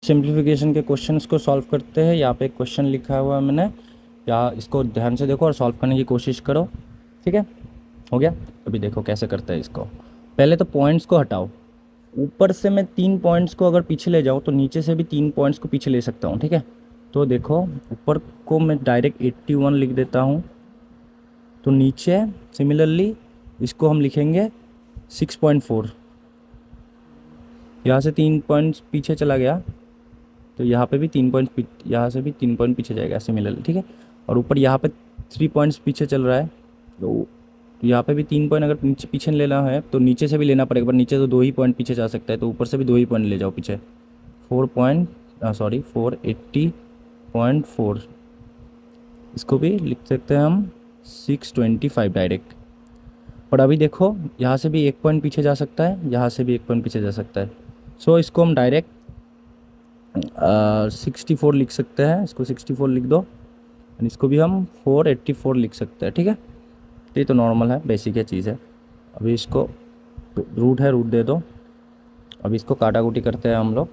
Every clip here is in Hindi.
सिंप्लीफिकेशन के क्वेश्चंस को सॉल्व करते हैं। यहाँ पे एक क्वेश्चन लिखा हुआ है मैंने, या इसको ध्यान से देखो और सॉल्व करने की कोशिश करो। ठीक है, हो गया। अभी देखो कैसे करते हैं इसको। पहले तो पॉइंट्स को हटाओ। ऊपर से मैं 3 पॉइंट्स को अगर पीछे ले जाऊँ तो नीचे से भी 3 पॉइंट्स को पीछे ले सकता हूँ। ठीक है, तो देखो ऊपर को मैं डायरेक्ट 81 लिख देता हूँ, तो नीचे सिमिलरली इसको हम लिखेंगे 6.4। यहाँ से 3 पॉइंट्स पीछे चला गया तो यहाँ पे भी 3 पॉइंट, यहाँ से भी 3 पॉइंट पीछे जाएगा सिमिलरली। ठीक है, और ऊपर यहाँ पे 3 पॉइंट्स पीछे चल रहा है, तो यहाँ पे भी 3 पॉइंट अगर नीचे पीछे लेना है तो नीचे से भी लेना पड़ेगा, पर नीचे तो 2 ही पॉइंट पीछे जा सकता है, तो ऊपर से भी 2 ही पॉइंट ले जाओ पीछे। 480.4, इसको भी लिख सकते हैं हम 625 डायरेक्ट। और अभी देखो यहाँ से भी 1 पॉइंट पीछे जा सकता है, यहाँ से भी 1 पॉइंट पीछे जा सकता है। सो इसको हम डायरेक्ट 64 लिख सकते हैं, इसको 64 लिख दो, और इसको भी हम 484 लिख सकते हैं। ठीक है, तो ये तो नॉर्मल है, बेसिक है चीज़ है। अभी इसको रूट है, रूट दे दो। अभी इसको काटाकुटी करते हैं हम लोग।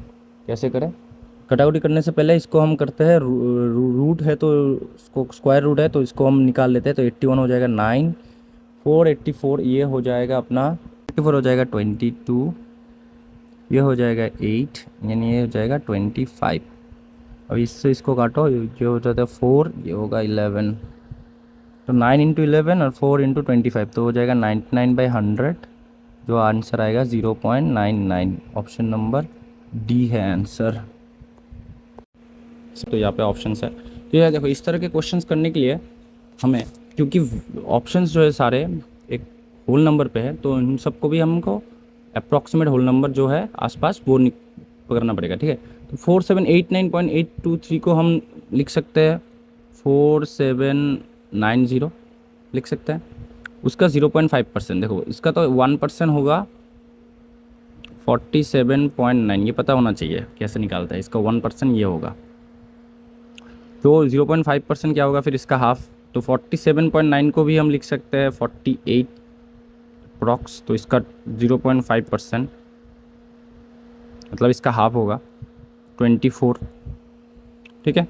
कैसे करें? काटाकुटी करने से पहले इसको हम करते हैं रूट है तो इसको स्क्वायर रूट है तो इसको हम निकाल लेते हैं, तो 81 हो जाएगा 9, 484 ये हो जाएगा अपना 84 हो जाएगा 22, ये हो जाएगा 8, यानी ये हो जाएगा 25। अब इससे इसको काटो, ये हो जाता है 4, ये होगा 11, तो 9 इंटू 11 और 4 इंटू 25 तो हो जाएगा 99/100, जो आंसर आएगा 0.99। ऑप्शन नंबर डी है आंसर। तो यहाँ पे ऑप्शंस है। तो ये देखो इस तरह के क्वेश्चंस करने के लिए हमें, क्योंकि ऑप्शंस जो है सारे एक होल नंबर पे है, तो इन सबको भी हमको अप्रॉक्सीमेट होल नंबर जो है आसपास वो पकड़ना पड़ेगा। ठीक है, तो 4789.823 को हम लिख सकते हैं 4790 लिख सकते हैं। उसका 0.5%, देखो इसका तो 1% होगा 47.9, ये पता होना चाहिए कैसे निकालता है। इसका 1% ये होगा, तो 0.5% क्या होगा फिर इसका हाफ, तो 47.9 को भी हम लिख सकते हैं 48 अप्रॉक्स, तो इसका 0.5% मतलब इसका हाफ होगा 24। ठीक है,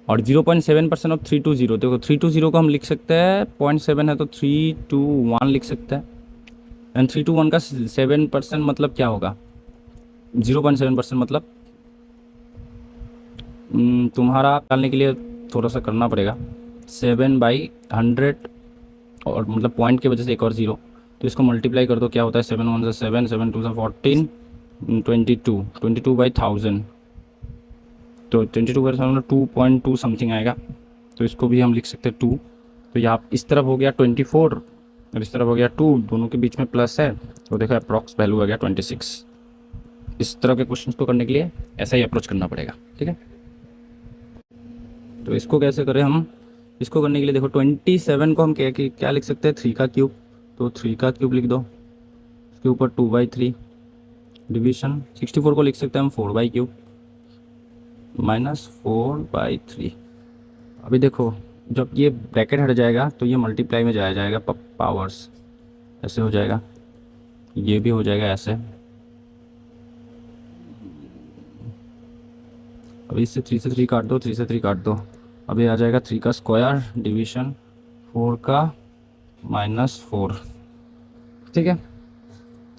और 0.7% ऑफ 320, देखो 320 को हम लिख सकते हैं 0.7 है तो 321 लिख सकते हैं, एंड 321 का 7% मतलब क्या होगा, 0.7% मतलब तुम्हारा डालने के लिए थोड़ा सा करना पड़ेगा, 7/100, और मतलब पॉइंट की वजह से एक और 0, तो इसको मल्टीप्लाई कर दो, क्या होता है 7 1 से 7, 7 2 से 14, 22/1000, तो 22/1000 2.2 समथिंग आएगा, तो इसको भी हम लिख सकते हैं 2। तो यहाँ इस तरफ हो गया 24 और इस तरफ हो गया 2, दोनों के बीच में प्लस है, तो देखो अप्रॉक्स वैल्यू आ गया 26। इस तरह के क्वेश्चंस को करने के लिए ऐसा ही अप्रोच करना पड़ेगा। ठीक है, तो इसको कैसे करें हम? इसको करने के लिए देखो 27 को हम क्या लिख सकते हैं 3 का क्यूब, तो 3 का क्यूब लिख दो, उसके ऊपर 2/3 डिवीजन। 64 को लिख सकते हैं हम 4/3 माइनस 4/3। अभी देखो जब ये ब्रैकेट हट जाएगा तो ये मल्टीप्लाई में जाया जाएगा पावर्स, ऐसे हो जाएगा, ये भी हो जाएगा ऐसे। अभी इससे 3 से 3 काट दो, 3 से 3 काट दो, अभी आ जाएगा 3 का स्क्वायर डिवीजन 4 का -4। ठीक है,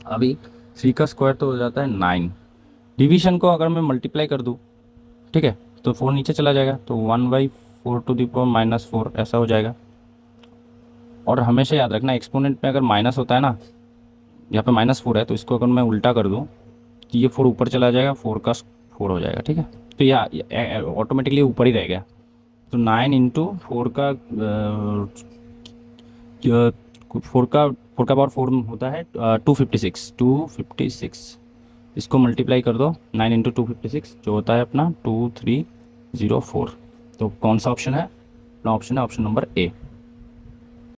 अभी 3 का स्क्वायर तो हो जाता है 9, डिवीजन को अगर मैं मल्टीप्लाई कर दूँ, ठीक है, तो 4 नीचे चला जाएगा, तो 1/4⁻⁻4 ऐसा हो जाएगा। और हमेशा याद रखना एक्सपोनेंट में अगर माइनस होता है ना, यहाँ पे -4 है, तो इसको अगर मैं उल्टा कर दूँ तो ये 4 ऊपर चला जाएगा, 4 का 4 हो जाएगा। ठीक है, तो यह ऑटोमेटिकली ऊपर ही रह गया, तो 9 इंटू 4 का 4 का पावर 4 होता है 256। इसको मल्टीप्लाई कर दो 9 इंटू 256 जो होता है अपना 2304। तो कौन सा ऑप्शन है? अपना ऑप्शन है ऑप्शन नंबर ए।